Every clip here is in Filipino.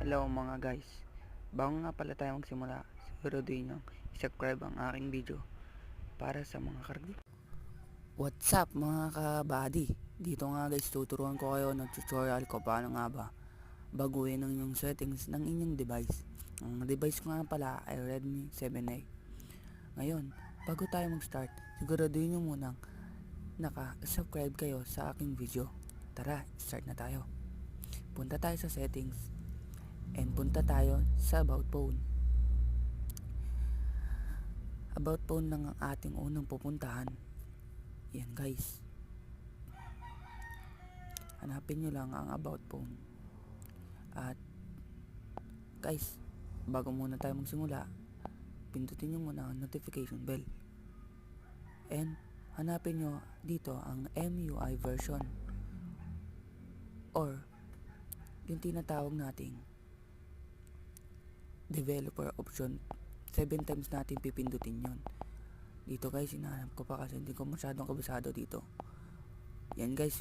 Hello mga guys, bago nga pala tayo magsimula, siguraduhin nyo i-subscribe ang aking video para sa mga karagdag. What's up mga ka-buddy? Dito nga guys, tuturuan ko kayo ng tutorial ko paano nga ba baguhin ang inyong settings ng inyong device. Ang device ko nga pala ay Redmi 7A. Ngayon, bago tayo mag-start, siguraduhin nyo munang naka-subscribe kayo sa aking video. Tara, start na tayo. Punta tayo sa settings and punta tayo sa about phone. About phone lang ang ating unang pupuntahan. Yan guys, hanapin nyo lang ang about phone. At guys, bago muna tayo magsimula, pindutin nyo muna ang notification bell and hanapin nyo dito ang MUI version or yung tinatawag nating developer option. 7 times natin pipindutin yon. Dito guys, hinahanap ko pa kasi hindi ko masyadong kabisado dito. Yan guys,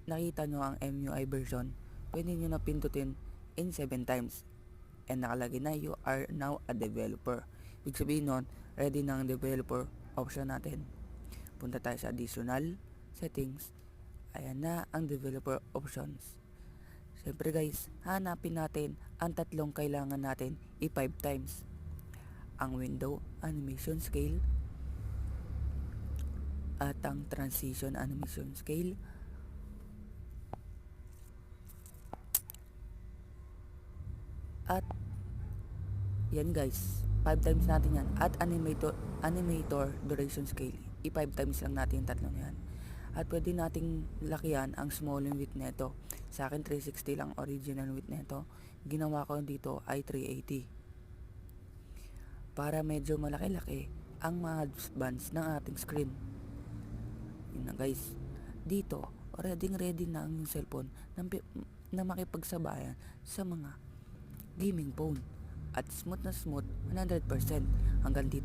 nakita nyo ang MUI version, pwede nyo na pindutin in 7 times and nakalagay na you are now a developer. Ibig sabihin nun, ready na ang developer option natin. Punta tayo sa additional settings. Ayan na ang developer options. Siyempre guys, hanapin natin ang tatlong kailangan natin i-5 times. Ang window animation scale at ang transition animation scale at yan guys, 5 times natin yan. At animator duration scale, i-5 times lang natin yung tatlong yan. At pwede nating lakihan ang small width neto. Sa akin 360 lang original width neto. Ginawa ko dito ay 380 para medyo malaki-laki ang mga bands ng ating screen. Yun na guys, dito ready na ang yung cellphone na makipagsabayan sa mga gaming phone at smooth na smooth 100%. Hanggang dito